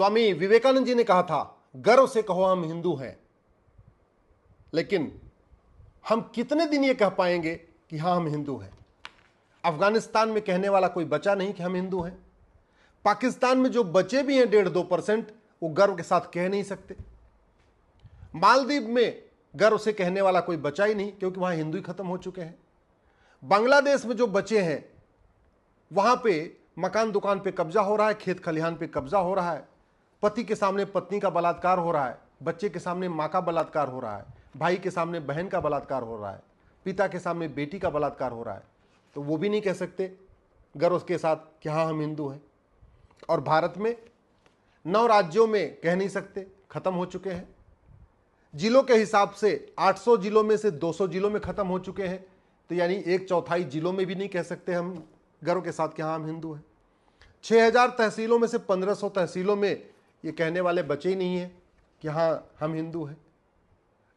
स्वामी विवेकानंद जी ने कहा था, गर्व से कहो हम हिंदू हैं। लेकिन हम कितने दिन ये कह पाएंगे कि हां हम हिंदू हैं? अफगानिस्तान में कहने वाला कोई बचा नहीं कि हम हिंदू हैं। पाकिस्तान में जो बचे भी हैं 1.5-2%, वो गर्व के साथ कह नहीं सकते। मालदीव में गर्व से कहने वाला कोई बचा ही नहीं, क्योंकि वहां हिंदू ही खत्म हो चुके हैं। बांग्लादेश में जो बचे हैं, वहां पे मकान दुकान पे कब्जा हो रहा है, खेत खलिहान पे कब्जा हो रहा है, पति के सामने पत्नी का बलात्कार हो रहा है, बच्चे के सामने मां का बलात्कार हो रहा है, भाई के सामने बहन का बलात्कार हो रहा है, पिता के सामने बेटी का बलात्कार हो रहा है। तो वो भी नहीं कह सकते गर्व के साथ कि हाँ हम हिंदू हैं। और भारत में 9 राज्यों में कह नहीं सकते, खत्म हो चुके हैं। जिलों के हिसाब से 800 जिलों में से 200 जिलों में खत्म हो चुके हैं। तो यानी 1/4 जिलों में भी नहीं कह सकते हम गर्व के साथ कि हाँ हम हिंदू हैं। 6000 तहसीलों में से 1500 तहसीलों में ये कहने वाले बचे ही नहीं हैं कि हाँ हम हिंदू हैं।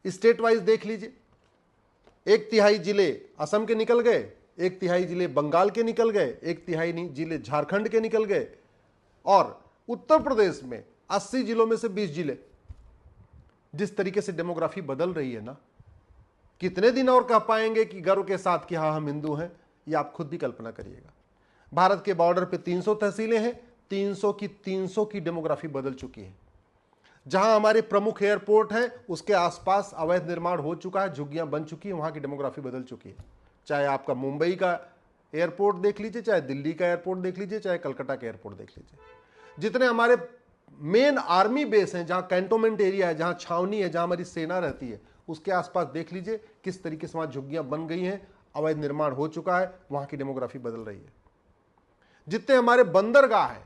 स्टेट वाइज देख लीजिए, 1/3 जिले असम के निकल गए, 1/3 जिले बंगाल के निकल गए, 1/3 जिले झारखंड के निकल गए, और उत्तर प्रदेश में 80 जिलों में से 20 जिले। जिस तरीके से डेमोग्राफी बदल रही है ना, कितने दिन और कह पाएंगे कि गर्व के साथ कि हाँ हम हिंदू हैं? ये आप खुद भी कल्पना करिएगा। भारत के बॉर्डर पे 300 तहसीलें हैं, 300 की डेमोग्राफी बदल चुकी है। जहां हमारे प्रमुख एयरपोर्ट हैं, उसके आसपास अवैध निर्माण हो चुका है, झुग्गियां बन चुकी हैं, वहां की डेमोग्राफी बदल चुकी है। चाहे आपका मुंबई का एयरपोर्ट देख लीजिए, चाहे दिल्ली का एयरपोर्ट देख लीजिए, चाहे कलकत्ता का एयरपोर्ट देख लीजिए। जितने हमारे मेन आर्मी बेस हैं, जहां कैंटोनमेंट एरिया है, जहां छावनी है, जहां हमारी सेना रहती है, उसके आसपास देख लीजिए किस तरीके से वहां झुग्गियां बन गई हैं, अवैध निर्माण हो चुका है, वहां की डेमोग्राफी बदल रही है। जितने हमारे बंदरगाह हैं,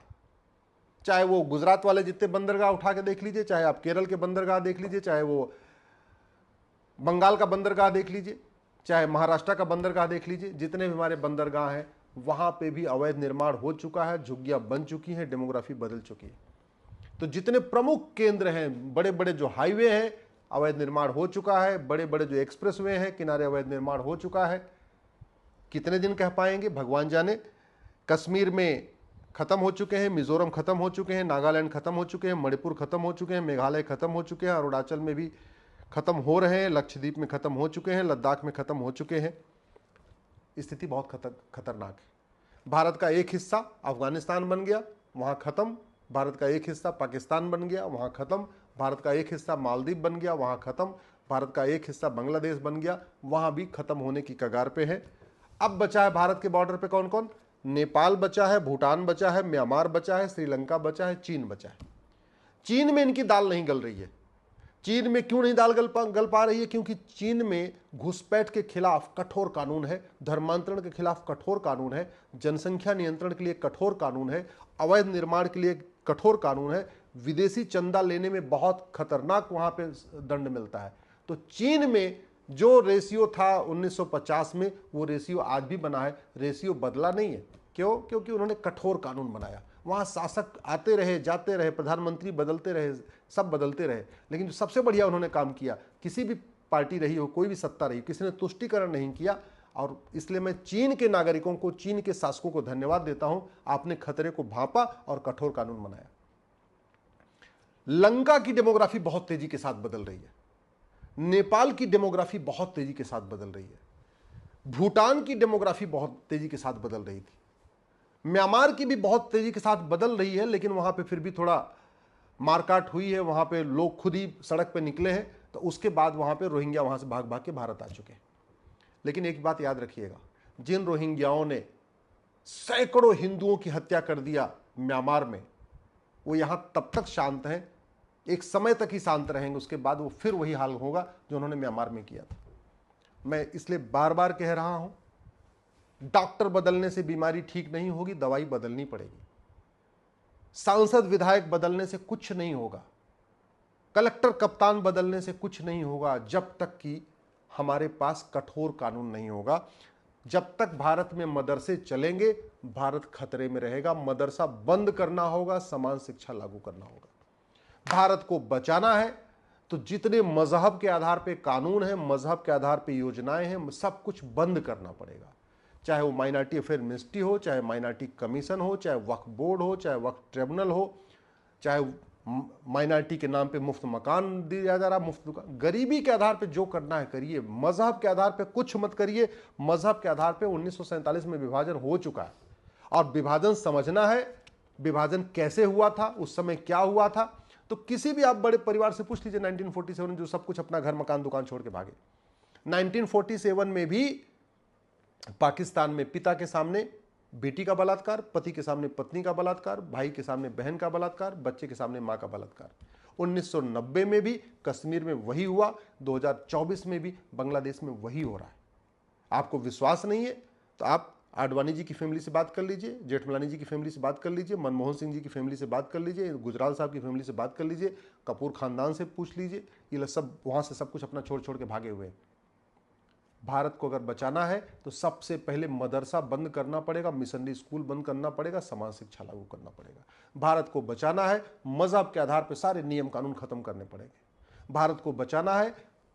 चाहे वो गुजरात वाले जितने बंदरगाह उठा के देख लीजिए, चाहे आप केरल के बंदरगाह देख लीजिए, चाहे वो बंगाल का बंदरगाह देख लीजिए, चाहे महाराष्ट्र का बंदरगाह देख लीजिए, जितने भी हमारे बंदरगाह हैं वहां पे भी अवैध निर्माण हो चुका है, झुग्गियां बन चुकी हैं, डेमोग्राफी बदल चुकी है। तो जितने प्रमुख केंद्र हैं, बड़े बड़े जो हाईवे हैं, अवैध निर्माण हो चुका है, बड़े बड़े जो एक्सप्रेसवे हैं किनारे अवैध निर्माण हो चुका है। कितने दिन कह पाएंगे भगवान जाने। कश्मीर में खत्म हो चुके हैं, मिजोरम खत्म हो चुके हैं, नागालैंड खत्म हो चुके हैं, मणिपुर खत्म हो चुके हैं, मेघालय खत्म हो चुके हैं, अरुणाचल में भी खत्म हो रहे हैं, लक्षद्वीप में खत्म हो चुके हैं, लद्दाख में खत्म हो चुके हैं। स्थिति बहुत खतरनाक है। भारत का एक हिस्सा अफगानिस्तान बन गया, वहां खत्म। भारत का एक हिस्सा पाकिस्तान बन गया, वहां खत्म। भारत का एक हिस्सा मालदीव बन गया, वहां खत्म। भारत का एक हिस्सा बांग्लादेश बन गया, वहां भी खत्म होने की कगार पे है। अब बचा है भारत के बॉर्डर पे कौन कौन? नेपाल बचा है, भूटान बचा है, म्यांमार बचा है, श्रीलंका बचा है, चीन बचा है। चीन में इनकी दाल नहीं गल रही है। चीन में क्यों नहीं दाल गल पा रही है? क्योंकि चीन में घुसपैठ के खिलाफ कठोर कानून है, धर्मांतरण के खिलाफ कठोर कानून है, जनसंख्या नियंत्रण के लिए कठोर कानून है, अवैध निर्माण के लिए कठोर कानून है, विदेशी चंदा लेने में बहुत खतरनाक वहां पे दंड मिलता है। तो चीन में जो रेशियो था 1950 में, वो रेशियो आज भी बना है, रेशियो बदला नहीं है। क्यों? क्योंकि उन्होंने कठोर कानून बनाया। वहां शासक आते रहे, जाते रहे, प्रधानमंत्री बदलते रहे, सब बदलते रहे, लेकिन जो सबसे बढ़िया उन्होंने काम किया, किसी भी पार्टी रही हो, कोई भी सत्ता रही, किसी ने तुष्टीकरण नहीं किया। और इसलिए मैं चीन के नागरिकों को, चीन के शासकों को धन्यवाद देता हूं। आपने खतरे को भांपा और कठोर कानून बनाया। लंका की डेमोग्राफी बहुत तेजी के साथ बदल रही है, नेपाल की डेमोग्राफी बहुत तेजी के साथ बदल रही है, भूटान की डेमोग्राफी बहुत तेजी के साथ बदल रही थी, म्यांमार की भी बहुत तेजी के साथ बदल रही है, लेकिन वहां पे फिर भी थोड़ा मारकाट हुई है, वहां पे लोग खुद ही सड़क पे निकले हैं। तो उसके बाद वहां पे रोहिंग्या वहां से भाग भाग के भारत आ चुके हैं। लेकिन एक बात याद रखिएगा, जिन रोहिंग्याओं ने सैकड़ों हिंदुओं की हत्या कर दिया म्यांमार में, वो यहां तब तक शांत हैं, एक समय तक ही शांत रहेंगे, उसके बाद वो फिर वही हाल होगा जो उन्होंने म्यांमार में किया था। मैं इसलिए बार बार कह रहा हूं, डॉक्टर बदलने से बीमारी ठीक नहीं होगी, दवाई बदलनी पड़ेगी। सांसद विधायक बदलने से कुछ नहीं होगा, कलेक्टर कप्तान बदलने से कुछ नहीं होगा, जब तक कि हमारे पास कठोर कानून नहीं होगा। जब तक भारत में मदरसे चलेंगे, भारत खतरे में रहेगा। मदरसा बंद करना होगा, समान शिक्षा लागू करना होगा। भारत को बचाना है तो जितने मजहब के आधार पे कानून है, मजहब के आधार पे योजनाएं हैं, सब कुछ बंद करना पड़ेगा। चाहे वो माइनॉरिटी अफेयर मिनिस्ट्री हो, चाहे माइनॉरिटी कमीशन हो, चाहे वक्फ बोर्ड हो, चाहे वक्फ ट्रिब्यूनल हो, चाहे माइनॉरिटी के नाम पे मुफ्त मकान दिया जा रहा, मुफ्त दुकान। गरीबी के आधार पे जो करना है करिए, मजहब के आधार पे कुछ मत करिए। मजहब के आधार पे 1947 में विभाजन हो चुका है और विभाजन समझना है, विभाजन कैसे हुआ था, उस समय क्या हुआ था। तो किसी भी आप बड़े परिवार से पूछ लीजिए 1947 जो सब कुछ अपना घर मकान दुकान छोड़ के भागे। 1947 में भी पाकिस्तान में पिता के सामने बेटी का बलात्कार, पति के सामने पत्नी का बलात्कार, भाई के सामने बहन का बलात्कार, बच्चे के सामने मां का बलात्कार। 1990 में भी कश्मीर में वही हुआ, 2024 में भी बांग्लादेश में वही हो रहा है। आपको विश्वास नहीं है तो आप आडवाणी जी की फैमिली से बात कर लीजिए, जेठमलानी जी की फैमिली से बात कर लीजिए, मनमोहन सिंह जी की फैमिली से बात कर लीजिए, गुजराल साहब की फैमिली से बात कर लीजिए, कपूर खानदान से पूछ लीजिए। ये सब वहां से सब कुछ अपना छोड़ छोड़ के भागे हुए हैं। भारत को अगर बचाना है तो सबसे पहले मदरसा बंद करना पड़ेगा, मिशनरी स्कूल बंद करना पड़ेगा, समाज शिक्षा लागू करना पड़ेगा। भारत को बचाना है, मजहब के आधार पर सारे नियम कानून खत्म करने पड़ेंगे। भारत को बचाना है,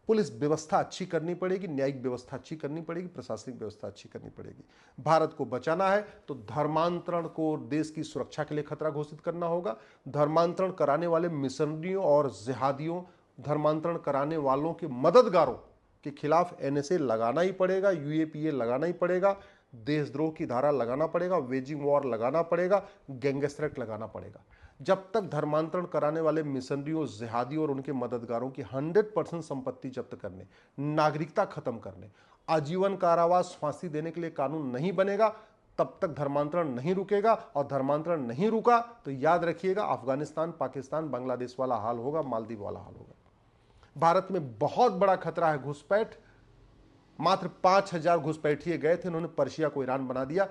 पुलिस व्यवस्था अच्छी करनी पड़ेगी, न्यायिक व्यवस्था अच्छी करनी पड़ेगी, प्रशासनिक व्यवस्था अच्छी करनी पड़ेगी। भारत को बचाना है तो धर्मांतरण को देश की सुरक्षा के लिए खतरा घोषित करना होगा। धर्मांतरण कराने वाले मिशनरियों और जिहादियों, धर्मांतरण कराने वालों के मददगारों के खिलाफ एनएसए लगाना ही पड़ेगा, यूएपीए लगाना ही पड़ेगा, देशद्रोह की धारा लगाना पड़ेगा, वेजिंग वॉर लगाना पड़ेगा, गैंगस्टर एक्ट लगाना पड़ेगा। जब तक धर्मांतरण कराने वाले मिशनरियों, जिहादियों और उनके मददगारों की 100% संपत्ति जब्त करने, नागरिकता खत्म करने, आजीवन कारावास, फांसी देने के लिए कानून नहीं बनेगा, तब तक धर्मांतरण नहीं रुकेगा। और धर्मांतरण नहीं रुका तो याद रखिएगा अफगानिस्तान, पाकिस्तान, बांग्लादेश वाला हाल होगा, मालदीव वाला हाल होगा। भारत में बहुत बड़ा खतरा है घुसपैठ। मात्र 5000 घुसपैठिए गए थे, उन्होंने पर्शिया को ईरान बना दिया,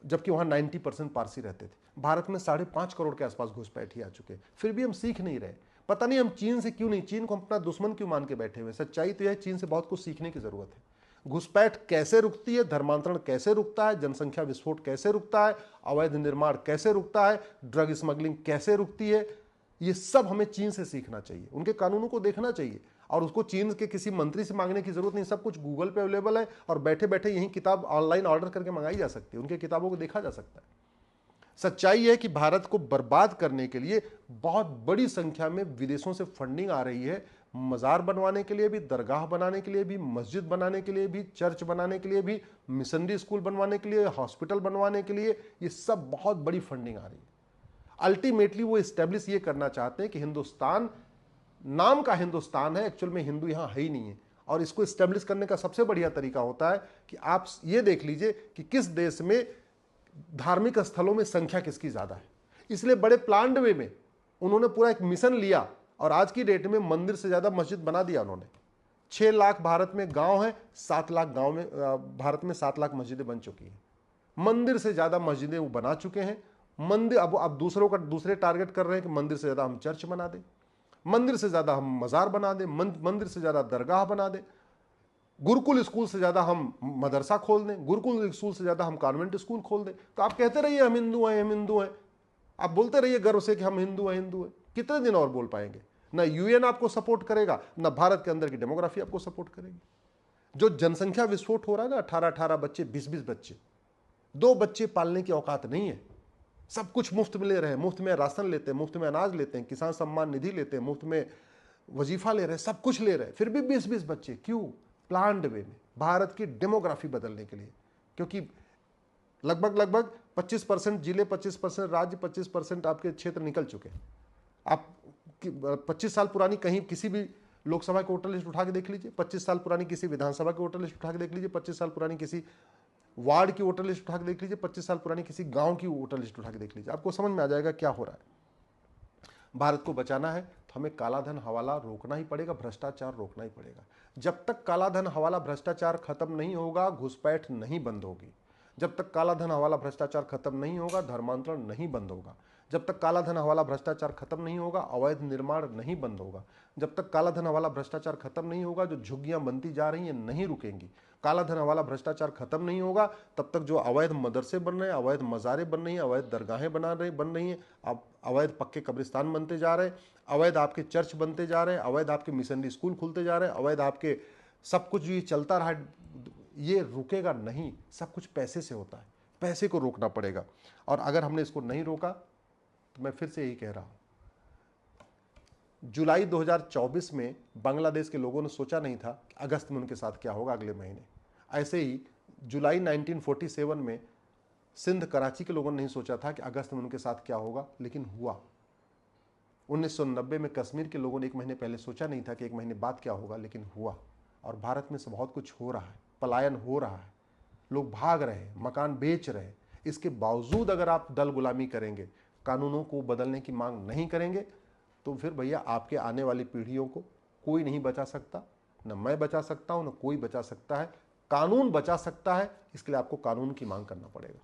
जबकि वहां 90% पारसी रहते थे। भारत में 5.5 करोड़ के आसपास घुसपैठिए आ चुके, फिर भी हम सीख नहीं रहे। पता नहीं हम चीन से क्यों नहीं, चीन को हम अपना दुश्मन क्यों मान के बैठे हुए। सच्चाई तो यह, चीन से बहुत कुछ सीखने की जरूरत है। घुसपैठ कैसे रुकती है, धर्मांतरण कैसे रुकता है, जनसंख्या विस्फोट कैसे रुकता है, अवैध निर्माण कैसे रुकता है, ड्रग स्मगलिंग कैसे रुकती है, ये सब हमें चीन से सीखना चाहिए, उनके कानूनों को देखना चाहिए। और उसको चीन के किसी मंत्री से मांगने की जरूरत नहीं, सब कुछ गूगल पे अवेलेबल है और बैठे बैठे यही किताब ऑनलाइन ऑर्डर करके मंगाई जा सकती है, उनके किताबों को देखा जा सकता है। सच्चाई है कि भारत को बर्बाद करने के लिए बहुत बड़ी संख्या में विदेशों से फंडिंग आ रही है, मजार बनवाने के लिए भी, दरगाह बनाने के लिए भी, मस्जिद बनाने के लिए भी, चर्च बनाने के लिए भी, मिशनरी स्कूल बनवाने के लिए, हॉस्पिटल बनवाने के लिए, ये सब बहुत बड़ी फंडिंग आ रही है। अल्टीमेटली वो इस्टेब्लिश ये करना चाहते हैं कि हिंदुस्तान नाम का हिंदुस्तान है, एक्चुअल में हिंदू यहां है ही नहीं है। और इसको इस्टेब्लिश करने का सबसे बढ़िया तरीका होता है कि आप ये देख लीजिए कि किस देश में धार्मिक स्थलों में संख्या किसकी ज्यादा है। इसलिए बड़े प्लान्ड वे में उन्होंने पूरा एक मिशन लिया और आज की डेट में मंदिर से ज्यादा मस्जिद बना दिया उन्होंने। 6 लाख भारत में गांव है, 7 लाख गांव में, भारत में 7 लाख मस्जिदें बन चुकी हैं। मंदिर से ज्यादा मस्जिदें वो बना चुके हैं। मंदिर अब दूसरे टारगेट कर रहे हैं कि मंदिर से ज्यादा हम चर्च बना दें, मंदिर से ज्यादा हम मजार बना दें, मंदिर से ज्यादा दरगाह बना दें, गुरुकुल स्कूल से ज्यादा हम मदरसा खोल दें, गुरुकुल स्कूल से ज्यादा हम कॉन्वेंट स्कूल खोल दें। तो आप कहते रहिए हम हिंदू हैं, हम हिंदू हैं, आप बोलते रहिए गर्व से कि हम हिंदू हैं, हिंदू हैं। कितने दिन और बोल पाएंगे? ना यूएन आपको सपोर्ट करेगा, ना भारत के अंदर की डेमोग्राफी आपको सपोर्ट करेगी। जो जनसंख्या विस्फोट हो रहा है ना, 18-18 बच्चे, 20-20 बच्चे, 2 बच्चे पालने की औकात नहीं है। सब कुछ मुफ्त में ले रहे हैं, मुफ्त में राशन लेते हैं, मुफ्त में अनाज लेते हैं, किसान सम्मान निधि लेते हैं, मुफ्त में वजीफा ले रहे हैं, सब कुछ ले रहे हैं, फिर भी 20-20 बच्चे। क्यों? प्लान्ड वे में, भारत की डेमोग्राफी बदलने के लिए। क्योंकि लगभग 25% जिले, 25% राज्य, 25% आपके क्षेत्र निकल चुके हैं। आप 25 साल पुरानी कहीं किसी भी लोकसभा की वोटर लिस्ट उठा के देख लीजिए, 25 साल पुरानी किसी विधानसभा की वोटर लिस्ट उठा के देख लीजिए, 25 साल पुरानी किसी वार्ड की वोटर लिस्ट उठा के देख लीजिए, 25 साल पुरानी किसी गांव की वोटर लिस्ट उठा के देख लीजिए, आपको समझ में आ जाएगा क्या हो रहा है। भारत को बचाना है तो हमें काला धन हवाला रोकना ही पड़ेगा, भ्रष्टाचार रोकना ही पड़ेगा। जब तक काला धन हवाला भ्रष्टाचार खत्म नहीं होगा, घुसपैठ नहीं बंद होगी। जब तक काला धन हवाला भ्रष्टाचार खत्म नहीं होगा, धर्मांतरण नहीं बंद होगा। जब तक काला धन हवाला भ्रष्टाचार खत्म नहीं होगा, अवैध निर्माण नहीं बंद होगा। जब तक काला धन हवाला भ्रष्टाचार खत्म नहीं होगा, जो झुग्गियां बनती जा रही हैं नहीं रुकेंगी। काला धन हवाला भ्रष्टाचार खत्म नहीं होगा तब तक जो अवैध मदरसे बन रहे हैं, अवैध मज़ारे बन रही हैं, अवैध दरगाहें बन रही हैं, अब अवैध पक्के कब्रिस्तान बनते जा रहे हैं, अवैध आपके चर्च बनते जा रहे हैं, अवैध आपके मिशनरी स्कूल खुलते जा रहे हैं, अवैध आपके सब कुछ ये चलता रहा, ये रुकेगा नहीं। सब कुछ पैसे से होता है, पैसे को रोकना पड़ेगा। और अगर हमने इसको नहीं रोका तो मैं फिर से यही कह रहा हूं, जुलाई 2024 में बांग्लादेश के लोगों ने सोचा नहीं था कि अगस्त में उनके साथ क्या होगा अगले महीने। ऐसे ही जुलाई 1947 में सिंध कराची के लोगों ने नहीं सोचा था कि अगस्त में उनके साथ क्या होगा, लेकिन हुआ। 1990 में कश्मीर के लोगों ने एक महीने पहले सोचा नहीं था कि एक महीने बाद क्या होगा, लेकिन हुआ। और भारत में से बहुत कुछ हो रहा है, पलायन हो रहा है, लोग भाग रहे हैं, मकान बेच रहे हैं। इसके बावजूद अगर आप दल गुलामी करेंगे, कानूनों को बदलने की मांग नहीं करेंगे, तो फिर भैया आपके आने वाली पीढ़ियों को कोई नहीं बचा सकता। न मैं बचा सकता हूं, न कोई बचा सकता है। कानून बचा सकता है, इसके लिए आपको कानून की मांग करना पड़ेगा।